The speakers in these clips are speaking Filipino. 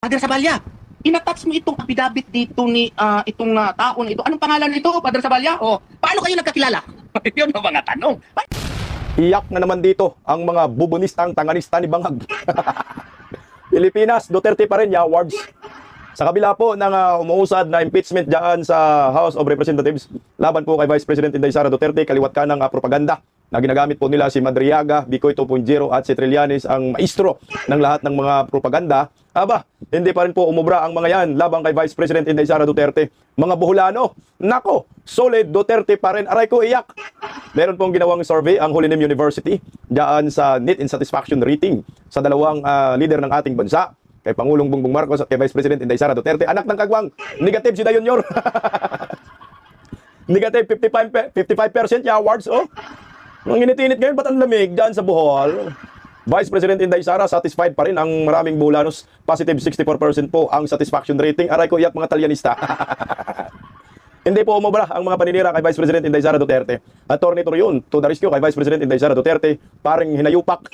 Father Saballa, inattach mo itong affidavit dito ni itong tao na ito. Anong pangalan nito, Father Saballa? O, paano kayo nagkakilala? Yun ang mga tanong. Iyak na naman dito ang mga bubunistang tanganista ni Bangag. Pilipinas, Duterte pa rin, awards. Sa kabila po ng umuusad na impeachment dyan sa House of Representatives, laban po kay Vice President Inday Sara Duterte, kaliwat ka ng propaganda na ginagamit po nila si Madriaga, Bicoy 2.0 at si Trillanes ang maestro ng lahat ng mga propaganda. Aba, hindi pa rin po umubra ang mga yan laban kay Vice President Inday Sara Duterte. Mga Boholano, nako, solid Duterte pa rin. Aray ko, iyak. Meron pong ginawang survey ang Holy University dyan sa Need and Satisfaction Rating sa dalawang leader ng ating bansa, kay Pangulong Bongbong Marcos at kay Vice President Inday Sara Duterte. Anak ng kagwang, negative si Dayon Yor. Negative 55% yung awards, oh. Nung init-init ngayon, ba't ang lamig dyan sa Bohol? Vice President Inday Sara, satisfied pa rin ang maraming Boholanos. Positive 64% po ang satisfaction rating. Aray ko, iyak mga Talyanista. Hindi po umubra ang mga paninira kay Vice President Inday Sara Duterte. Attorney Torion, to the rescue kay Vice President Inday Sara Duterte, paring hinayupak.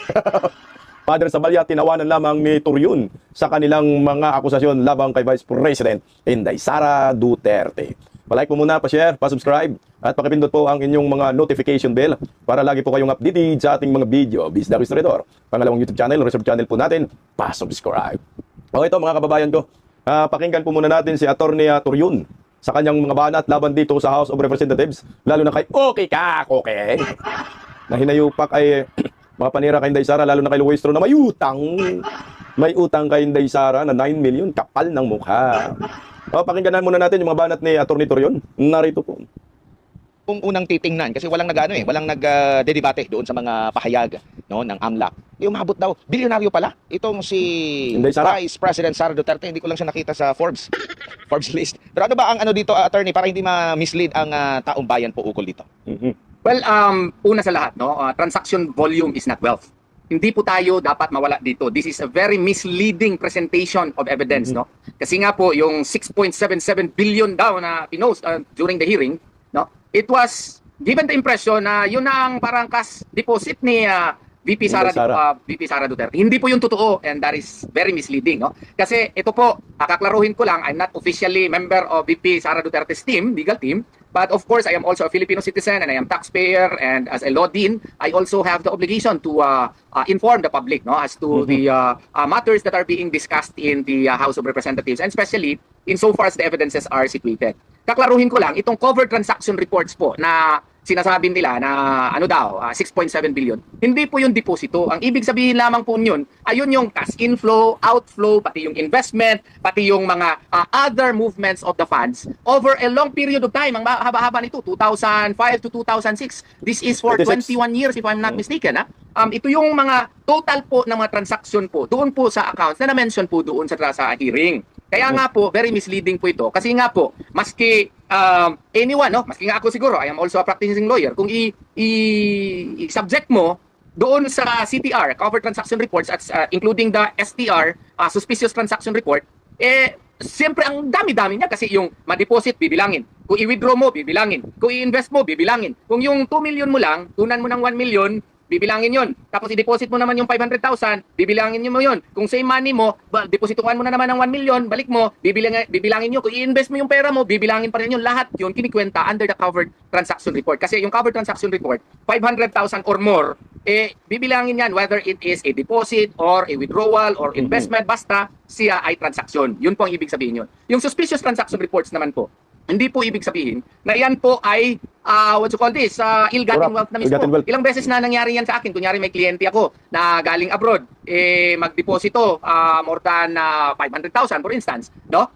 Father Saballa, tinawanan lamang ni Torion sa kanilang mga akusasyon labang kay Vice President Inday Sara Duterte. Palike po muna, pa-share, pa-subscribe, at pakipindot po ang inyong mga notification bell para lagi po kayong updated sa ating mga video. Biz the Restorador, pangalawang YouTube channel, reserve channel po natin, pa-subscribe. O ito mga kababayan ko, pakinggan po muna natin si Attorney Torion sa kanyang mga banat laban dito sa House of Representatives, lalo na kay Okay Ka, okay? Na hinayupak ay mga panira kay Inday Sara, lalo na kay Luistro na may utang. May utang kay Inday Sara na 9 million, kapal ng mukha. O, pakinggan muna natin yung mga banat ni Attorney Torion. Narito po. Kung unang titingnan kasi walang walang nagdedebate doon sa mga pahayag no ng AMLAC. Umabot daw bilyonaryo pala itong si Inday Sara. Vice President Sara Duterte. Hindi ko lang siya nakita sa Forbes list. Pero ano ba ang ano dito, attorney, para hindi ma-mislead ang taong bayan po ukol dito? Well, una sa lahat, no, transaction volume is not wealth. Hindi po tayo dapat mawala dito. This is a very misleading presentation of evidence, no? Kasi nga po, yung 6.77 billion daw na pinost during the hearing, no? It was given the impression na yun na ang parang cash deposit ni VP Sara Duterte. Hindi po yung totoo, and that is very misleading, no? Kasi ito po, kaklaruhin ko lang, I'm not officially member of VP Sara Duterte's team, legal team, but of course I am also a Filipino citizen and I am taxpayer, and as a law dean, I also have the obligation to inform the public, no, as to the matters that are being discussed in the House of Representatives, and especially insofar as the evidences are situated. Kaklaruhin ko lang, itong covered transaction reports po na sinasabi nila na ano daw, 6.7 billion. Hindi po yung deposito. Ang ibig sabihin lamang po yun, ayun yung cash inflow, outflow, pati yung investment, pati yung mga other movements of the funds over a long period of time. Ang haba-haba nito, 2005 to 2006. This is for 26. 21 years if I'm not mistaken. Ito yung mga total po ng mga transaction po doon po sa accounts na na-mention po doon sa hearing. Kaya nga po, very misleading po ito. Kasi nga po, maski anyone, no? Maski nga ako siguro, I am also a practicing lawyer, kung i-subject mo doon sa CTR, Covered Transaction Reports, at including the STR, Suspicious Transaction Report, siyempre ang dami-dami niya kasi yung ma-deposit, bibilangin. Kung i-withdraw mo, bibilangin. Kung i-invest mo, bibilangin. Kung yung 2 million mo lang, tunan mo ng 1 million, bibilangin yon. Tapos i-deposit mo naman yung 500,000, bibilangin mo yon. Kung same money mo, deposituhan mo na naman ng 1 million, balik mo, bibilangin nyo. Kung i-invest mo yung pera mo, bibilangin pa rin yun. Lahat yun kinikwenta under the covered transaction report. Kasi yung covered transaction report, 500,000 or more, bibilangin yan whether it is a deposit or a withdrawal or investment, basta siya ay transaction. Yun po ang ibig sabihin yun. Yung suspicious transaction reports naman po, hindi po ibig sabihin na yan po ay what you call this, ill-gotten wealth na mismo. Ilang beses na nangyari yan sa akin. Kunyari may kliyente ako na galing abroad, magdeposito more than 500,000 for instance, no?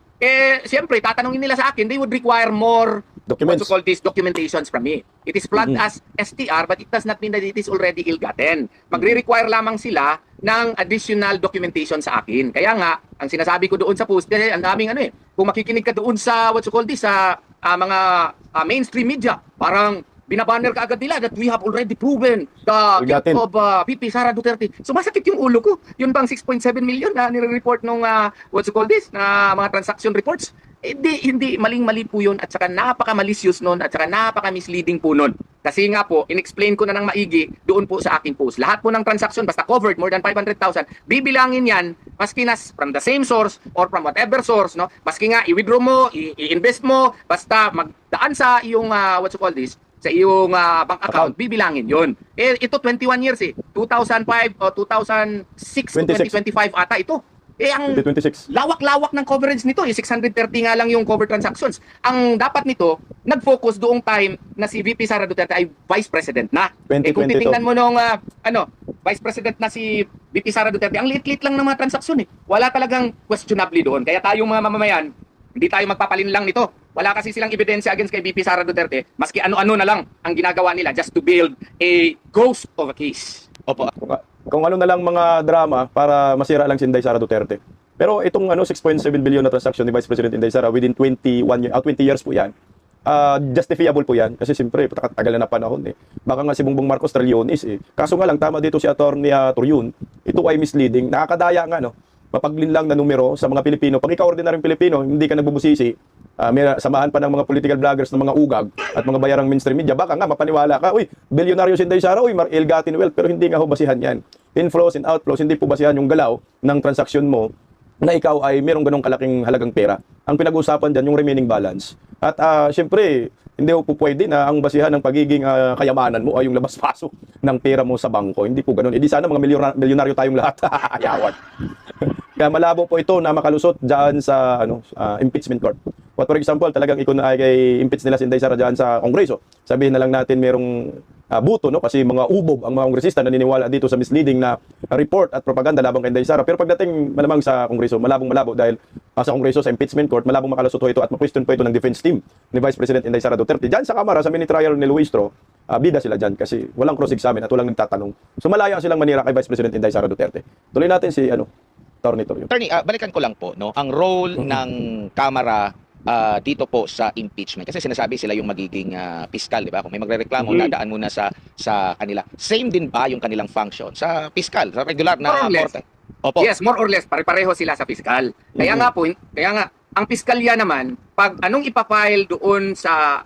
Siyempre, tatanungin nila sa akin, they would require more Documents. what you call this, documentations from me. It is flagged as STR, but it does not mean that it is already ill-gotten. Magre-require lamang sila ng additional documentation sa akin. Kaya nga, ang sinasabi ko doon sa post, ang daming kung makikinig ka doon sa what you call this, sa mga mainstream media, parang binabanner ka agad nila that we have already proven the guilt of VP Sara Duterte. So masakit yung ulo ko. Yun bang 6.7 million na nire-report nung what you call this, na mga transaction reports? Hindi, maling-mali po yun at saka napaka-malicious nun at saka napaka-misleading po nun. Kasi nga po, in-explain ko na ng maigi doon po sa aking post. Lahat po ng transaction, basta covered more than 500,000, bibilangin yan, maski na from the same source or from whatever source, no? Maski nga, i-withdraw mo, i-invest mo, basta magdaan sa iyong, what you call this, sa iyong bank account, bibilangin yun. Ito 21 years 2005 o 2006 to 2025 ata ito. Ang 2026. lawak-lawak ng coverage nito, 630 nga lang yung cover transactions. Ang dapat nito, nag-focus doong time na si VP Sara Duterte ay Vice President na. Kung 2022. titingnan mo nung Vice President na si VP Sara Duterte, ang liit-liit lang ng mga transaksyon Wala talagang questionably doon. Kaya tayong mga mamamayan, hindi tayo magpapalin lang nito. Wala kasi silang ebidensya against kay VP Sara Duterte, maski ano-ano na lang ang ginagawa nila just to build a ghost of a case. Opo. Kung ano na lang mga drama para masira lang si Inday Sara Duterte. Pero itong 6.7 billion na transaction ni Vice President Inday Sara within 20 years po yan. Justifiable po yan kasi siyempre tagal na panahon Baka nga si Bongbong Marcos trilyones Kaso nga lang tama dito si Attorney Turyun, ito ay misleading. Nakakadaya nga mapaglinlang na numero sa mga Pilipino. Pag ikaw ordinaryong Pilipino, hindi ka nagbubusisi, may samahan pa ng mga political vloggers ng mga ugag at mga bayarang mainstream media, baka nga mapaniwala ka, uy, bilyonaryo si Inday Sara, uy, ill-gotten wealth, pero hindi nga ho basihan yan. Inflows and outflows, hindi po basihan yung galaw ng transaksyon mo na ikaw ay merong ganong kalaking halagang pera. Ang pinag-uusapan dyan, yung remaining balance. At syempre, hindi po pwede na ang basihan ng pagiging kayamanan mo ay yung labas-pasok ng pera mo sa bangko. Hindi po ganun. Di sana mga milyonaryo tayong lahat. Yawan. Kaya malabo po ito na makalusot dyan sa impeachment court. What for example, talagang impeach nila si Inday Sara dyan sa Kongreso. Sabihin na lang natin merong buto, kasi mga ubob ang mga kongresista naniniwala dito sa misleading na report at propaganda labang kay Inday Sara. Pero pagdating malamang sa Kongreso, malabong-malabo dahil sa Kongreso, sa impeachment court, malabong makalusot ito at ma-question po ito ng defense team ni Vice President Inday Sara Duterte. Dyan sa Kamara, sa mini trial ni Luistro, bida sila dyan kasi walang cross-examine at walang nagtatanong. So malaya silang manira kay Vice President Inday Sara Duterte. Tuloy natin si Attorney Torrio. Attorney, balikan ko lang po, ang role ng Kamara dito po sa impeachment. Kasi sinasabi sila yung magiging piskal, di ba? Kung may magrereklamo, dadaan muna sa kanila. Same din ba yung kanilang function sa piskal, sa regular na More or less. korte? Opo. Yes, more or less, pare-pareho sila sa piskal. Kaya nga ang piskalya naman, pag anong ipafile doon sa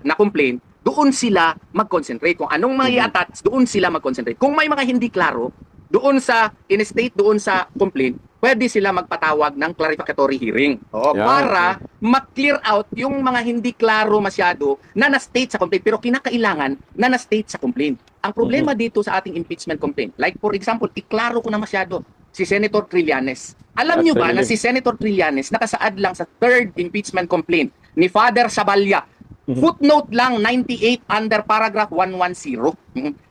na-complaint, doon sila mag-concentrate. Kung anong mga i-attach, doon sila mag-concentrate. Kung may mga hindi klaro, doon sa in-state, doon sa complaint, pwede sila magpatawag ng clarificatory hearing. Para ma-clear out yung mga hindi klaro masyado na na-state sa complaint pero kinakailangan na na-state sa complaint. Ang problema dito sa ating impeachment complaint, like for example, iklaro ko na masyado si Senator Trillanes. Alam nyo ba na si Senator Trillanes nakasaad lang sa third impeachment complaint ni Father Sabalya? Footnote lang 98 under paragraph 110.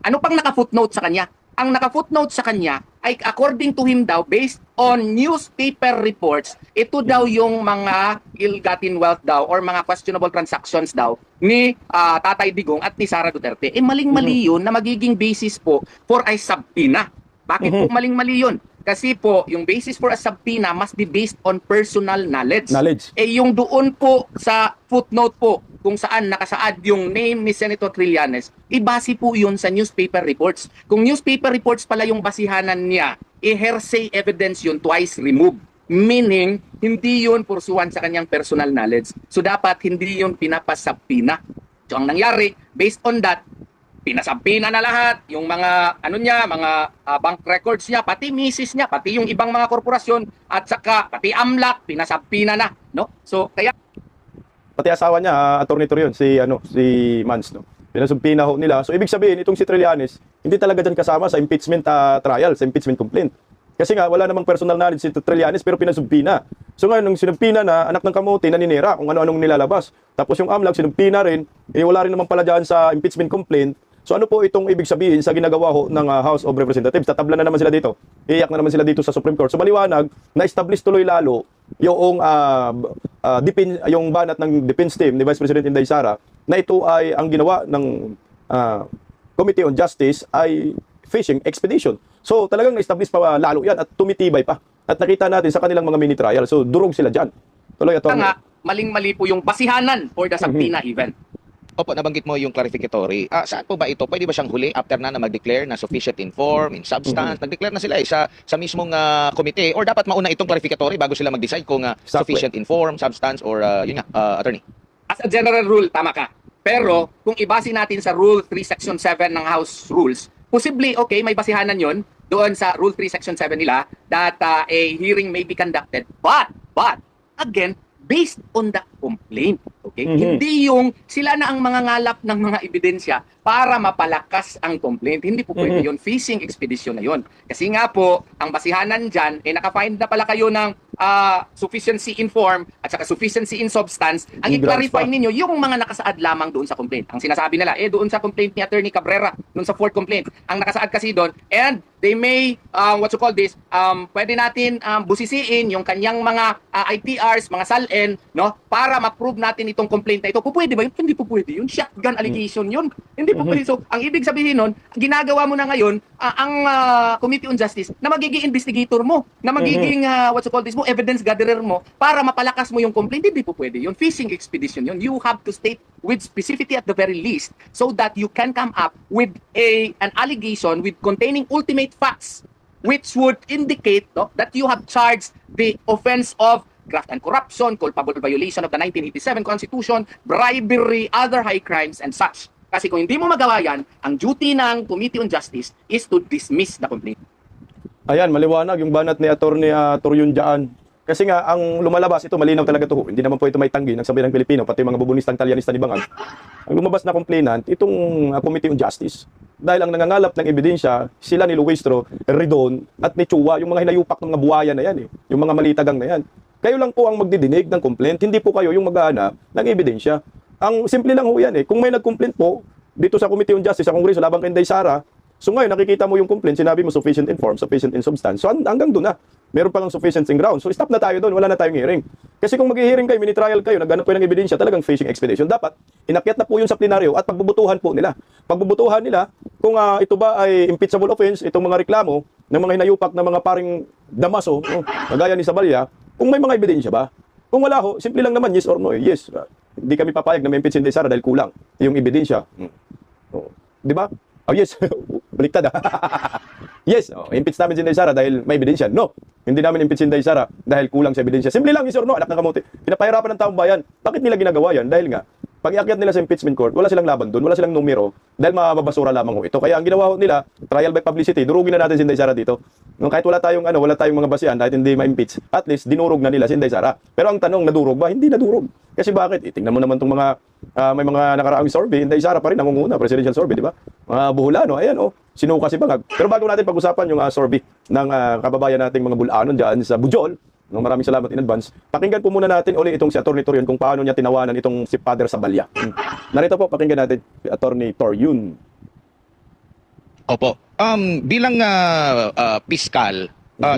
Ano pang naka-footnote sa kanya? Ang naka-footnote sa kanya ay according to him daw, based on newspaper reports, ito daw yung mga ill-gotten wealth daw or mga questionable transactions daw ni Tatay Digong at ni Sara Duterte. Maling-mali yun na magiging basis po for a subpoena. Bakit po maling-mali yun? Kasi po, yung basis for a subpoena must be based on personal knowledge. Yung doon po sa footnote po, kung saan nakasaad yung name ni Senator Trillanes, ibase po yun sa newspaper reports. Kung newspaper reports pala yung basihanan niya, hearsay evidence yun twice removed. Meaning, hindi yun pursuan sa kanyang personal knowledge. So dapat hindi yun pinapasubpoena. So ang nangyari, based on that, pinasubpoena na lahat, yung mga mga bank records niya, pati misis niya, pati yung ibang mga korporasyon, at saka pati AMLAC, pinasubpoena na, no? So kaya pati asawa niya, Attorney Torrio, si Mans, pinasubpoena ho nila. So ibig sabihin itong si Trillanes, hindi talaga diyan kasama sa impeachment trial, sa impeachment complaint. Kasi nga wala namang personal knowledge si Trillanes pero pinasubpoena. So ngayon nung sinubpoena na, anak ng kamote naninira kung ano-anong nilalabas. Tapos yung AMLAC sinubpoena rin, wala rin naman pala diyan sa impeachment complaint. So ano po itong ibig sabihin sa ginagawa ho ng House of Representatives? Tatabla na naman sila dito. Iyak na naman sila dito sa Supreme Court. So maliwanag na establish tuloy lalo yung yung banat ng defense team ni Vice President Inday Sara na ito ay ang ginawa ng Committee on Justice ay fishing expedition. So talagang na-establish pa lalo yan at tumitibay pa. At nakita natin sa kanilang mga mini trial. So durog sila dyan. Tuloy, Atty. maling-mali po yung basihanan for the subpoena even. Opo, nabanggit mo yung clarificatory. Saan po ba ito? Pwede ba siyang huli after na mag-declare na sufficient in form, in substance? Nag-declare na sila sa mismong komite, or dapat mauna itong clarificatory bago sila mag-decide kung Exactly. sufficient in form, substance, or yun nga, attorney? As a general rule, tama ka. Pero kung ibase natin sa Rule 3 Section 7 ng House Rules, possibly, okay, may basihanan yon doon sa Rule 3 Section 7 nila that a hearing may be conducted. But, again, based on the complaint. Okay? Hindi yung sila na ang mga ngalap ng mga ebidensya para mapalakas ang complaint. Hindi po pwede yun. Fishing expedition na yun. Kasi nga po, ang basihanan dyan, naka-find na pala kayo ng sufficiency in form at saka sufficiency in substance. Ang Yung grounds i-clarify pa. ninyo yung mga nakasaad lamang doon sa complaint. Ang sinasabi nila, doon sa complaint ni Attorney Cabrera, doon sa fourth complaint, ang nakasaad kasi doon, and they may, pwede natin busisiin yung kanyang mga ITRs, mga SALN, no, para ma-prove natin itong complaint na ito. Pwede ba yun? Hindi po pwede yun. Shotgun allegation yun. Hindi po pwede. So, ang ibig sabihin nun, ginagawa mo na ngayon, ang Committee on Justice, na magiging investigator mo, na magiging, evidence gatherer mo, para mapalakas mo yung complaint. Hindi po pwede yun. Fishing expedition yun. You have to state with specificity at the very least so that you can come up with an allegation with containing ultimate facts which would indicate that you have charged the offense of graft and corruption, culpable violation of the 1987 Constitution, bribery, other high crimes, and such. Kasi kung hindi mo magawa yan, ang duty ng Committee on Justice is to dismiss the complaint. Ayan, maliwanag yung banat ni Attorney Torion dyan. Kasi nga, ang lumalabas, ito malinaw talaga to. Hindi naman po ito may tanggi ng sabi ng Pilipino, pati mga bubunistang talyanista ni Bangan. Ang lumabas na complainant, itong Committee on Justice. Dahil ang nangangalap ng ebidensya, sila ni Luistro, Ridon, at ni Chua, yung mga hinayupak ng mga buhaya na yan, yung mga malitagang na yan. Kayo lang po ang magdidinig ng complaint, hindi po kayo yung maghahanap ng ebidensya. Ang simple lang ho yan Kung may nag-complaint po dito sa Committee on Justice, sa Kongreso, labang kay Inday Sara, so ngayon nakikita mo yung complaint, sinabi mo sufficient in form, sufficient in substance. So hanggang doon na. Meron pa lang sufficient in ground. So stop na tayo doon, wala na tayong hearing. Kasi kung mag-hearing kayo, mini-trial kayo, naghanap kayo ng ebidensya, talagang fishing expedition. Dapat inakyat na po yun sa plenaryo at pagbubutuhan po nila. Pagbubutuhan nila kung ito ba ay impeachable offense, itong mga reklamo ng mga hinayupak na mga paring damaso, kagaya ni Sabalya, kung may mga ebidensya ba? Kung wala ho, simple lang naman, yes or no. Yes, hindi kami papayag na ma-impeach si Inday Sara dahil kulang yung ebidensya. Di ba? Oh yes, baliktad Yes, impeach namin si Inday Sara dahil may ebidensya. No, hindi namin impeach si Inday Sara dahil kulang sa ebidensya. Simple lang, yes or no, anak ng kamote. Pinapahirapan ng taong bayan. Bakit nila ginagawa yan? Dahil nga, pag iakyat nila sa impeachment court, wala silang laban doon, wala silang numero, dahil mababasura lamang ho ito. Kaya ang ginawa ho nila, trial by publicity, durugin na natin si Inday Sara dito. Kahit wala tayong mga basihan, kahit hindi ma-impeach, at least dinurog na nila si Inday Sara. Pero ang tanong, nadurog ba? Hindi nadurog. Kasi bakit? Tingnan mo naman itong mga, may mga nakaraang survey, Inday Sara pa rin, nangunguna, presidential survey, di ba? Mga buhulano, ayan sinuka si Bangag. Pero bago natin pag-usapan yung survey ng kababayan nating mga bulanon dyan sa Bujol, maraming salamat in advance. Pakinggan po muna natin uli itong si Attorney Torion kung paano niya tinawanan itong si Father Sabalya. Narito po, pakinggan natin si Attorney Torion. Opo. Bilang piskal,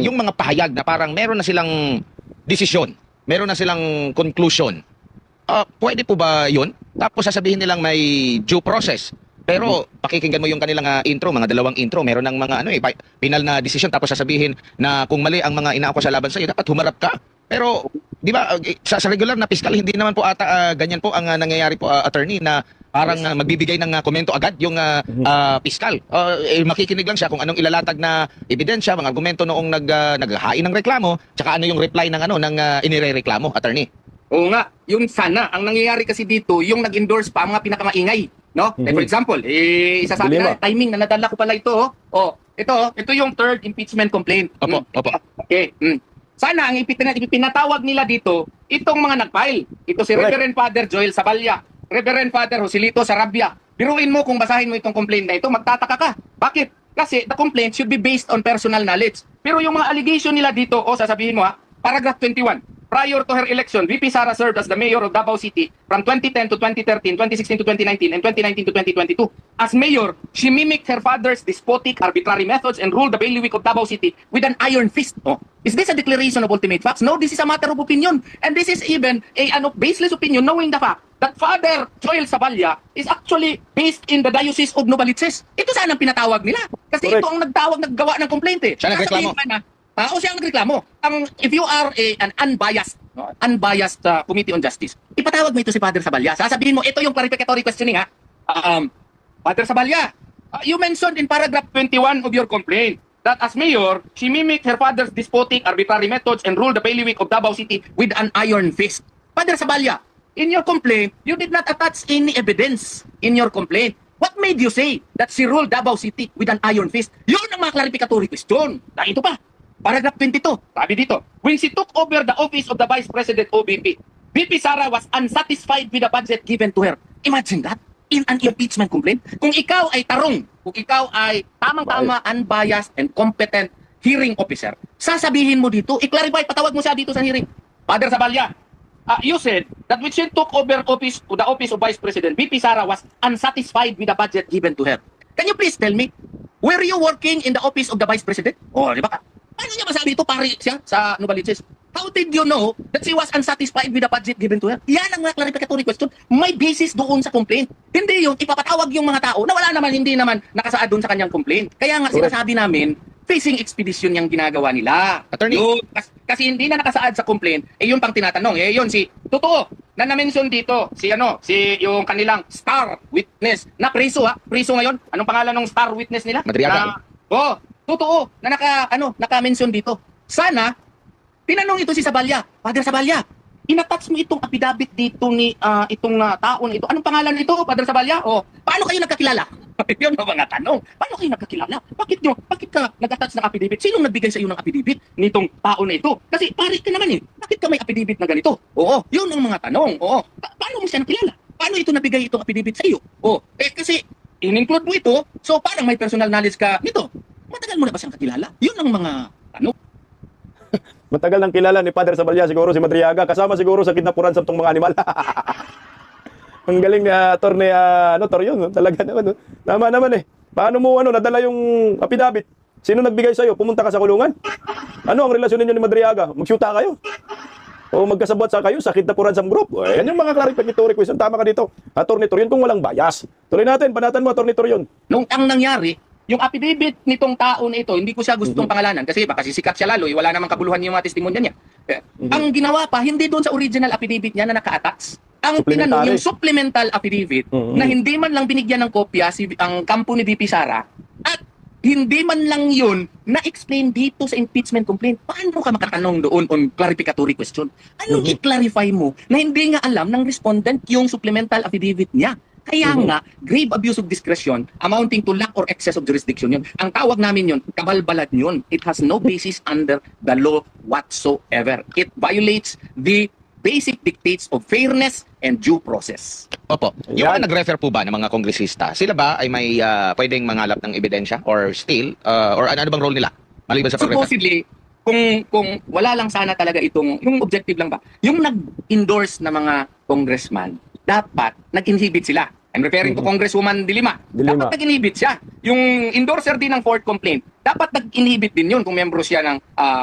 yung mga pahayag na parang meron na silang desisyon, meron na silang conclusion, pwede po ba yun? Tapos sasabihin nilang may due process. Pero pakikinggan mo yung kanilang intro, mga dalawang intro, meron ng mga final na decision, tapos sasabihin na kung mali ang mga inaako sa laban sa iyo, dapat humarap ka. Pero di ba sa regular na piskal hindi naman po ata ganyan po ang nangyayari po, attorney, na parang magbibigay ng komento agad yung piskal. Makikinig lang siya kung anong ilalatag na ebidensya, mga argumento noong naghahain ng reklamo, tsaka ano yung reply ng ng inirereklamo, attorney. Oo nga, yung sana, ang nangyayari kasi dito, yung nag-endorse pa ang mga pinakamaingay. No? For example, isasabi na timing na nadala ko pala ito. Ito yung third impeachment complaint. Opo. Okay. Sana ang ipinatawag nila dito, itong mga nag-file. Ito si Reverend Father Joel Sabalya, Reverend Father Joselito Sarabia. Biruin mo kung basahin mo itong complaint na ito, magtataka ka. Bakit? Kasi the complaint should be based on personal knowledge. Pero yung mga allegation nila dito, sasabihin mo paragraph 21. Prior to her election, VP Sara served as the mayor of Davao City from 2010 to 2013, 2016 to 2019, and 2019 to 2022. As mayor, she mimicked her father's despotic, arbitrary methods and ruled the bailiwick of Davao City with an iron fist. Is this a declaration of ultimate facts? No, this is a matter of opinion. And this is even a baseless opinion, knowing the fact that Father Joel Sabalya is actually based in the Diocese of Novaliches. Ito sana ang pinatawag nila. Kasi Correct. ito ang naggawa ng complaint. Siya nagreklamo. Siya ang nagreklamo. If you are an unbiased no, unbiased Committee on Justice, ipatawag mo ito si Father Sabalya. Sasabihin mo, ito yung clarificatory questioning ha. Father Sabalya, you mentioned in paragraph 21 of your complaint that as mayor, she mimicked her father's despotic arbitrary methods and ruled the bailiwick of Davao City with an iron fist. Father Sabalya, in your complaint, you did not attach any evidence in your complaint. What made you say that she ruled Davao City with an iron fist? Yun ang mga clarificatory question. Na ito pa, paragraph 22, sabi dito, when she took over the office of the Vice President OBP, VP Sara was unsatisfied with the budget given to her. Imagine that, in an impeachment complaint. Kung ikaw ay tarong, kung ikaw ay tamang-tama, unbiased, and competent hearing officer, sasabihin mo dito, i-clarify, patawag mo siya dito sa hearing. Father Sabalya, you said that when she took over the office of Vice President, VP Sara was unsatisfied with the budget given to her. Can you please tell me, were you working in the office of the Vice President? Oh, di ba? Paano niya masabi ito, pari siya sa Novaliches? How did you know that she was unsatisfied with the budget given to her? Yan ang mga clarificatory question. May basis doon sa complaint. Hindi yung ipapatawag yung mga tao na wala naman, hindi naman nakasaad doon sa kanyang complaint. Kaya nga sinasabi namin, fishing expedition yung ginagawa nila. Attorney. Yun, kasi hindi na nakasaad sa complaint, yun pang tinatanong. Yun si, totoo, na na-mention dito, si yung kanilang star witness, na priso priso ngayon. Anong pangalan ng star witness nila? Madriaga. Totoo, na naka-mention dito. Sana, tinanong ito si Sabalya, Father Sabalya, inattach mo itong affidavit dito ni itong tao na ito. Anong pangalan nito, Father Sabalya? Paano kayo nagkakilala? Yun ang mga tanong. Paano kayo nagkakilala? Bakit ka nag-attach ng affidavit? Sinong nagbigay sa iyo ng affidavit nitong tao na ito? Kasi pare ka naman Bakit ka may affidavit na ganito? Oo, yun ang mga tanong. Oo. Paano mo siya nakilala? Paano ito nabigay itong affidavit sa iyo? Kasi in-include mo ito, so parang may personal knowledge ka nito. Matagal mo na ba siyang kakilala? Yun ang mga tanong. Matagal nang kilala ni Father Sabalya siguro si Madriaga, kasama siguro sa kidnapuran sa itong mga animal. Ang galing ni Attorney Torion, no? Talaga naman. No? Tama naman Paano mo nadala yung affidavit? Sino nagbigay sa'yo? Pumunta ka sa kulungan? Ano ang relasyon ninyo ni Madriaga? Magsyuta kayo? O magkasabot sa kayo sa kidnapuran sa group? Yan yung mga clarificatory question. Tama ka dito, Attorney Torion, kung walang bias. Tuloy natin, banatan mo, Attorney Torion. Nung ang nangyari, yung affidavit nitong tao na ito, hindi ko siya gustong pangalanan kasi baka sisikat siya lalo, wala namang kabuluhan yung mga testimonya niya. Ang ginawa pa, hindi doon sa original affidavit niya na naka-attach. Ang tinanong, yung supplemental affidavit na hindi man lang binigyan ng kopya ang kampo ni VP Sara at hindi man lang yun na-explain dito sa impeachment complaint. Paano ka makatanong doon on clarificatory question? Anong i-clarify mo na hindi nga alam ng respondent yung supplemental affidavit niya? Kaya nga, grave abuse of discretion amounting to lack or excess of jurisdiction yun. Ang tawag namin yun, kabalbalad yun. It has no basis under the law whatsoever. It violates the basic dictates of fairness and due process. Opo. Yung Yan. mga nag-refer po ba ng mga kongresista, sila ba ay may pwedeng mangalap ng ebidensya or still, or ano bang role nila? Maliban sa pag-refer? Supposedly, kung wala lang sana talaga itong, yung objective lang ba, yung nag-endorse na mga congressman, dapat nag-inhibit sila. I'm referring to Congresswoman Dilima. Dapat nag-inhibit siya. Yung endorser din ng fourth complaint, dapat nag-inhibit din yun kung membro siya ng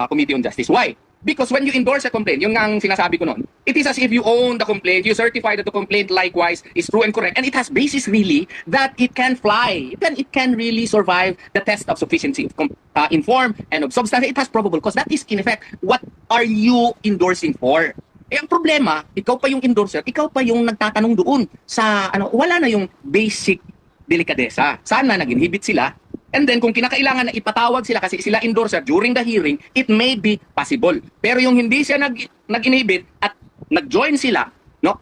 Committee on Justice. Why? Because when you endorse a complaint, yung ang sinasabi ko noon, it is as if you own the complaint, you certify that the complaint likewise is true and correct, and it has basis really that it can fly. It can really survive the test of sufficiency in form and of substance. It has probable cause. That is in effect, what are you endorsing for? Ang problema, ikaw pa yung endorser, ikaw pa yung nagtatanong doon sa wala na yung basic delikadesa. Sana nag-inhibit sila. And then kung kinakailangan na ipatawag sila kasi sila endorser during the hearing, it may be possible. Pero yung hindi siya nag-inhibit at nag-join sila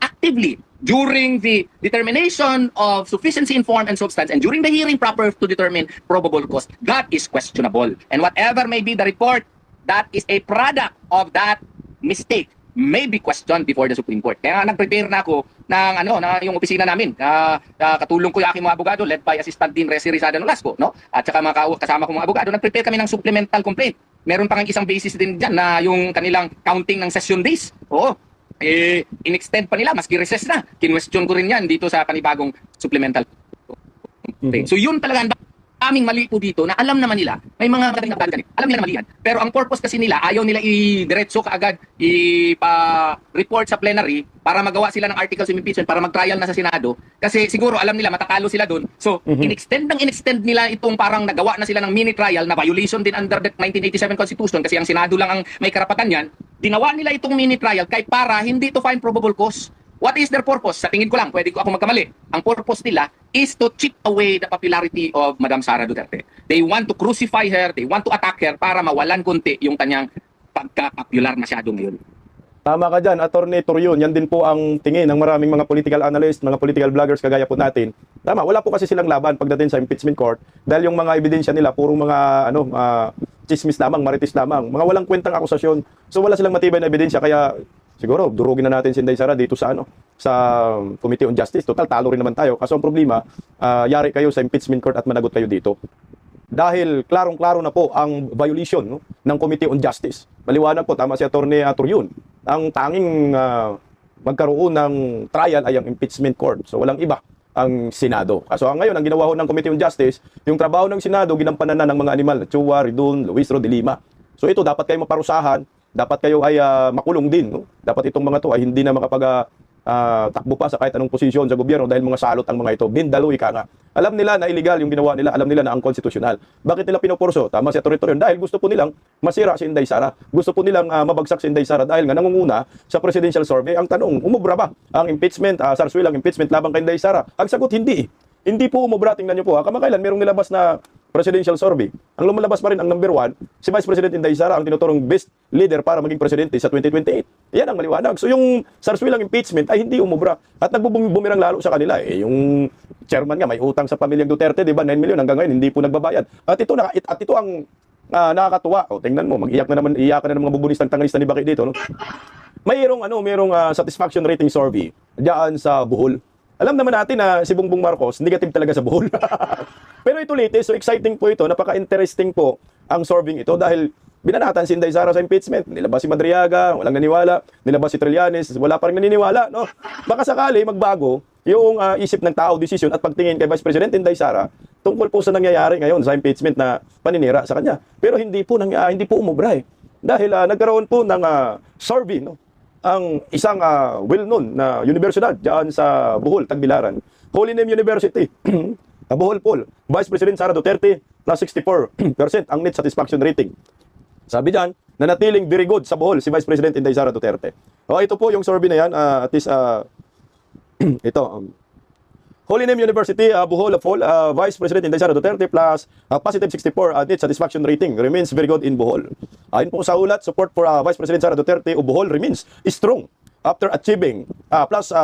actively during the determination of sufficiency in form and substance and during the hearing proper to determine probable cause, that is questionable. And whatever may be the report, that is a product of that mistake may be questioned before the Supreme Court. Kaya nag-prepare na ako ng na yung opisina namin. Katulong ko yung aking mga abogado led by Assistant Dean Resi Rizada Nolasco, At saka kasama ko mga abogado, nag-prepare kami ng supplemental complaint. Meron pa isang basis din diyan na yung kanilang counting ng session days. In-extend pa nila maski recess na. Kinwestiyon ko rin yan dito sa kanibagong supplemental complaint. So yun talaga ang aming mali po dito na alam naman nila, may mga magaling na ganito. Alam nila na malihan. Pero ang purpose kasi nila, ayaw nila i-diretso kaagad, i-report sa plenary para magawa sila ng articles of impeachment, para mag-trial na sa Senado. Kasi siguro alam nila, matatalo sila doon. So, in-extend nila itong parang nagawa na sila ng mini-trial na violation din under the 1987 Constitution kasi ang Senado lang ang may karapatan yan. Ginawa nila itong mini trial kay para hindi to find probable cause. What is their purpose? Sa tingin ko lang, pwede ko ako magkamali. Ang purpose nila is to chip away the popularity of Madam Sara Duterte. They want to crucify her, they want to attack her para mawalan kunti yung kanyang pagka-popular masyado ngayon. Tama ka dyan, Attorney Torion. Yan din po ang tingin ng maraming mga political analysts, mga political vloggers kagaya po natin. Tama, wala po kasi silang laban pagdating sa impeachment court dahil yung mga ebidensya nila purong mga chismis lamang, marites lamang, mga walang kwentang akusasyon. So wala silang matibay na ebidensya kaya siguro durugin na natin si Inday Sara dito sa sa Committee on Justice. Total talo rin naman tayo. Kaso ang problema, yari kayo sa impeachment court at managot kayo dito. Dahil klarong-klaro na po ang violation ng Committee on Justice. Maliwanag po, tama si Attorney Torion. Ang tanging magkaroon ng trial ay ang impeachment court. So walang iba ang Senado. Kaso ngayon, ang ginawa ho ng Committee on Justice, yung trabaho ng Senado, ginampanan na ng mga animal, Chua, Ridon, Luis Ro de Lima. So ito, dapat kayo maparusahan, dapat kayo ay makulong din. No? Dapat itong mga to ay hindi na takbo pa sa kahit anong posisyon sa gobyerno dahil mga salot ang mga ito. Bindalo, ika nga. Alam nila na illegal yung ginawa nila, alam nila na ang konstitusyonal. Bakit nila pinupurso? Tama si Atty. Torion. Dahil gusto po nilang masira si Inday Sara. Gusto po nilang mabagsak si Inday Sara dahil nga nangunguna sa presidential survey. Ang tanong, umubra ba ang impeachment, sarswilang impeachment labang kay Inday Sara? Ang sagot, hindi. Hindi po umubra. Tingnan niyo po. Kamakailan, merong nilabas na presidential survey. Ang lumalabas pa rin ang number 1, si Vice President Inday Sara ang tinuturong best leader para maging presidente sa 2028. Yan ang maliwanag. So yung sarswilang impeachment ay hindi umubra at nagbubumirang lalo sa kanila. Yung chairman nga may utang sa pamilyang Duterte, di ba? 9 million hanggang ngayon hindi po nagbabayad. At ito ang nakakatuwa. O tingnan mo, iyak na ng mga bubunis ng tangista ni Baki dito, no? Mayroong satisfaction rating survey diyan sa Bohol. Alam naman natin na si Bongbong Marcos, negative talaga sa Bohol. Pero ito latest, so exciting po ito, napaka-interesting po ang surveying ito dahil binanatan si Inday Sara sa impeachment. Nilabas si Madriaga, walang naniwala. Nilabas si Trillanes, wala pa rin naniniwala. No? Baka sakali magbago yung isip ng tao, decision at pagtingin kay Vice President Inday Sara tungkol po sa nangyayari ngayon sa impeachment na paninira sa kanya. Pero hindi po umubra eh. Dahil nagkaroon po ng survey, no? Ang isang well-known na universidad diyan sa Bohol, Tagbilaran, Holy Name University, Bohol Pol, Vice President Sara Duterte plus 64% ang net satisfaction rating. Sabi diyan, nanatiling very good sa Bohol si Vice President Inday Sara Duterte. Ito po yung survey na yan, at least ito, Holy Name University, Bohol Pol, Vice President Inday Sara Duterte plus positive 64 net satisfaction rating remains very good in Bohol. Ayon po sa ulat, support for Vice President Sara Duterte o Bohol remains strong after achieving plus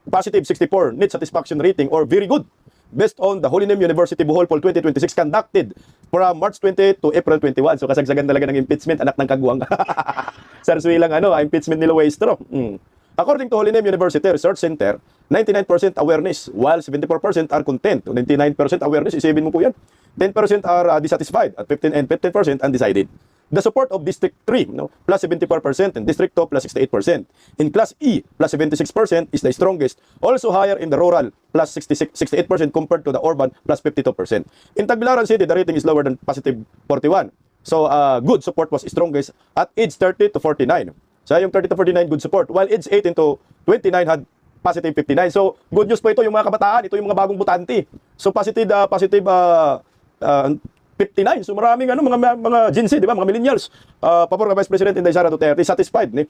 positive 64 net satisfaction rating or very good based on the Holy Name University Bohol Poll 2026 conducted from March 20 to April 21. So kasagsagan talaga ng impeachment, anak ng kagwang. Sarswilang impeachment ni Luestro. According to Holy Name University Research Center, 99% awareness, while 74% are content. 99% awareness, isipin mo po yan. 10% are dissatisfied at 15% undecided. The support of District 3, plus 74%, and District 2, plus 68%. In Class E, plus 76% is the strongest. Also higher in the rural, plus 68% compared to the urban, plus 52%. In Tagbilaran City, the rating is lower than positive 41. So, good support was strongest at age 30 to 49. So, yung 30 to 49, good support. While age 18 to 29 had positive 59. So, good news po ito yung mga kabataan. Ito yung mga bagong butante. So, positive 59. So maraming mga Gen Z, di ba? Mga millennials. Pabor kay Vice President Inday Sara Duterte, satisfied ni.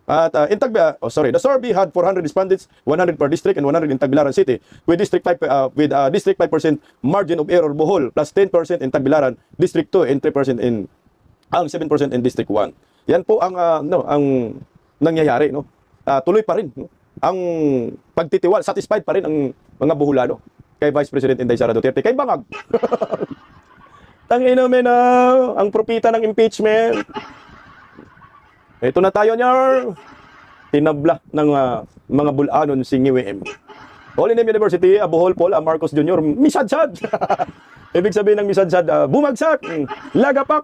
At the survey had 400 respondents, 100 per district and 100 in Tagbilaran City with district 5 margin of error Bohol plus 10% in Tagbilaran, District 2 and 3% in 7% in District 1. Yan po ang nangyayari, no. Tuloy pa rin, no? Ang pagtitiwala, satisfied pa rin ang mga Boholano kay Vice President Inday Sara Duterte, kay Bangag. Tangina men ang propita ng impeachment. Ito na tayo nyar. Tinabla ng mga bulanon si NUEM. Holy Name University, Bohol Pol, Marcos Jr. Misadsad. Ibig sabihin ng misadsad, bumagsak, lagapak.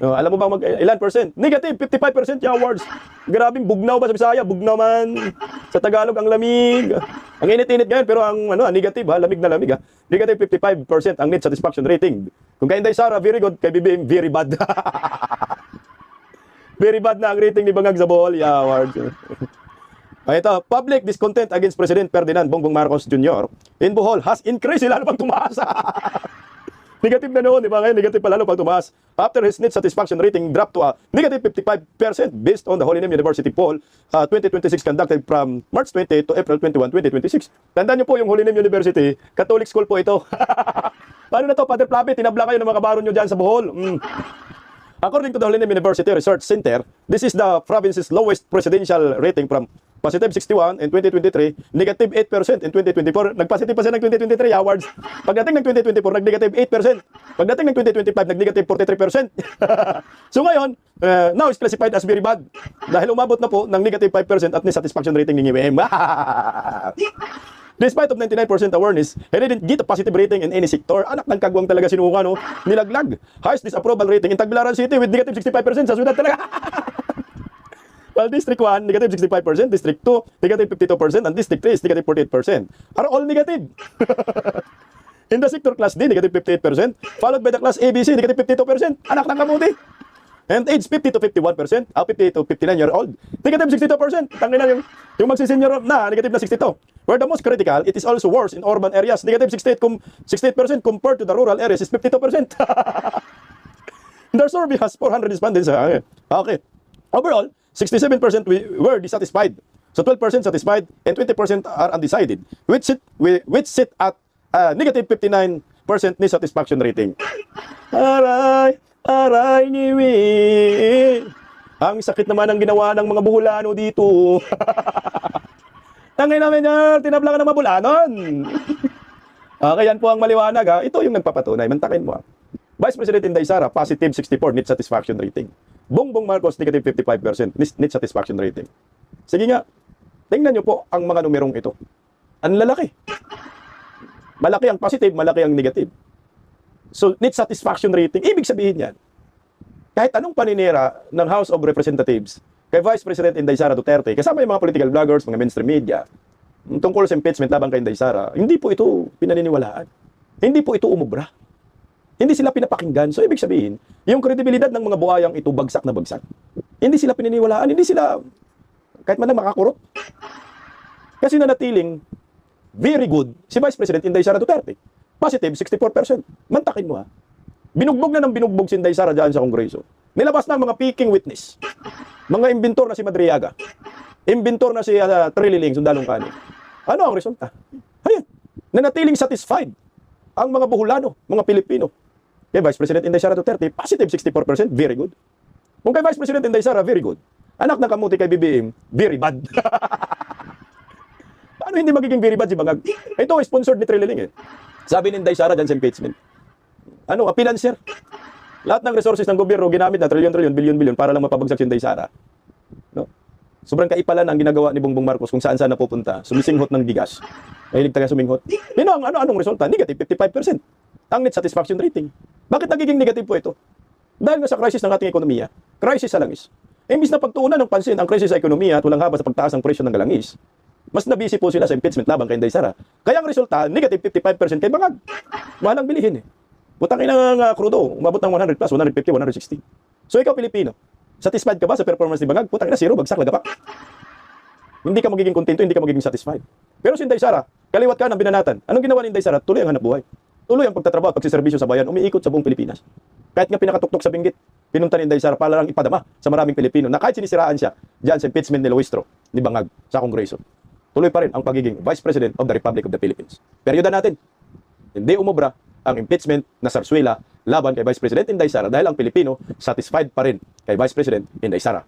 Alam mo ba ilan percent? Negative, 55% yung awards. Grabing bugnaw ba sa Bisaya? Bugnaw man. Sa Tagalog, ang lamig. Ang init-init ngayon, pero ang negative, lamig na lamig. Negative 55% ang net satisfaction rating. Kung kay Inday Sara, very good. Kay BBM, very bad. Very bad na ang rating ni Bangag sa Bohol awards. Ito, public discontent against President Ferdinand Bongbong Marcos Jr. in Bohol has increased. Sila pang tumaas. Negative na noon, di ba? Ngayon, negative pa lalo pag tumaas. After his need satisfaction rating dropped to a negative 55% based on the Holy Name University poll 2026 conducted from March 20 to April 21, 2026. Tandaan niyo po yung Holy Name University, Catholic school po ito. Paano na to, Father Flavi? Tinabla kayo ng mga kabaron nyo dyan sa Bohol. According to the Holy Name University Research Center, this is the province's lowest presidential rating from positive 61 in 2023, negative 8% in 2024. Nag-positive pa siya ng 2023 awards. Pagdating ng 2024, nag-negative 8%. Pagdating ng 2025, nag-negative 43%. So ngayon, now is classified as very bad. Dahil umabot na po ng negative 5% at satisfaction rating ni UM. Despite of 99% awareness, he didn't get a positive rating in any sector. Anak ng kagwang talaga sinuka, no? Nilaglag. Highest disapproval rating in Tagbilaran City with negative 65% sa syudad talaga. Well, District 1, negative 65%, District 2, negative 52%, and District 3 is negative 48%. Are all negative. In the sector class D, negative 58%, followed by the class ABC, negative 52%. Anak ng kamuti. And age 50 to 51%, 50 to 59-year-old, negative 62%. Tangin na yung magsisenyor na, negative na 62. Where the most critical, it is also worse in urban areas, negative 68% compared to the rural areas is 52%. The survey has 400 respondents. Okay. Overall, 67% were dissatisfied. So 12% satisfied and 20% are undecided, which sit at negative 59% ni satisfaction rating. Aray niwi. Ang sakit naman ang ginawa ng mga Buholano dito. Tangay namin yan, tinabla ka ng mga Bulanon. Okay, yan po ang maliwanag. Ha? Ito yung nagpapatunay. Mantakin mo. Ha? Vice President Inday Sara, positive 64 need satisfaction rating. Bongbong Marcos, negative 55% need satisfaction rating. Sige nga, tingnan nyo po ang mga numerong ito. Ang lalaki. Malaki ang positive, malaki ang negative. So, need satisfaction rating, ibig sabihin yan, kahit anong paninira ng House of Representatives kay Vice President Inday Sara Duterte, kasama yung mga political bloggers, mga mainstream media, tungkol sa impeachment laban kay Inday Sara, hindi po ito pinaniniwalaan. Hindi po ito umubra. Hindi sila pinapakinggan. So, ibig sabihin, yung kredibilidad ng mga buhayang ito bagsak na bagsak. Hindi sila pinaniniwalaan. Hindi sila, kahit man lang makakurot. Kasi nanatiling very good si Vice President Inday Sara Duterte. Positive 64%. Mantakin mo ha. Binugbog na ng binugbog si Inday Sara dyan sa Kongreso. Nilabas na ang mga peaking witness. Mga imbintor na si Madriaga. Imbintor na si Trililing, sundalong kanin. Ano ang resulta? Ayan. Nanatiling satisfied ang mga Buholano, mga Pilipino. Kay Vice President Inday Sara Duterte, positive 64%, very good. Kung kay Vice President Inday Sara, very good. Anak ng kamuti kay BBM, very bad. Paano hindi magiging very bad si Bangag? Ito, sponsored ni Trililing eh. Sabi ni Inday Sara dyan sa impeachment. Ano, financier. Lahat ng resources ng gobyerno ginamit na trilyon-trilyon, bilyon-bilyon para lang mapabagsak si Inday Sara. No? Sobrang kaipalan ang ginagawa ni Bongbong Marcos kung saan-saan napupunta. Sumisinghot ng bigas. Mahilig taga suminghot. Anong resulta? Negative 55%. Ang net satisfaction rating. Bakit nagiging negative po ito? Dahil nga sa crisis ng ating ekonomiya. Crisis sa langis. Imbis na pagtuunan ng pansin ang krisis sa ekonomiya at walang haba sa pagtaas ng presyo ng langis, mas nabisi po sila sa impeachment laban kay Inday Sara. Kaya ang resulta, negative 55% kay Bangag. Mahal ang bilihin eh. Putangin ng krudo, umabot ng 100 plus, 150, 160. So ikaw Pilipino, satisfied ka ba sa performance ni Bangag? Putangin na zero, bagsak laga pa. Hindi ka magiging kontento, hindi ka magiging satisfied. Pero si Inday Sara, kaliwat ka ng binanatan. Anong ginawa ni Inday Sara? Tuloy ang hanap buhay. Tuloy ang pagtatrabaho at pagsiservisyo sa bayan, umiikot sa buong Pilipinas. Kahit nga pinakatuktok sa binggit, pinunta ni Inday Sara para lang ipadama sa maraming Pilipino na kahit sinisiraan siya diyan sa impeachment ni Luistro, ni Bangag sa Kongreso. Tuloy pa rin ang pagiging Vice President of the Republic of the Philippines. Peryoda natin, hindi umubra ang impeachment na sarswela laban kay Vice President Inday Sara dahil ang Pilipino satisfied pa rin kay Vice President Inday Sara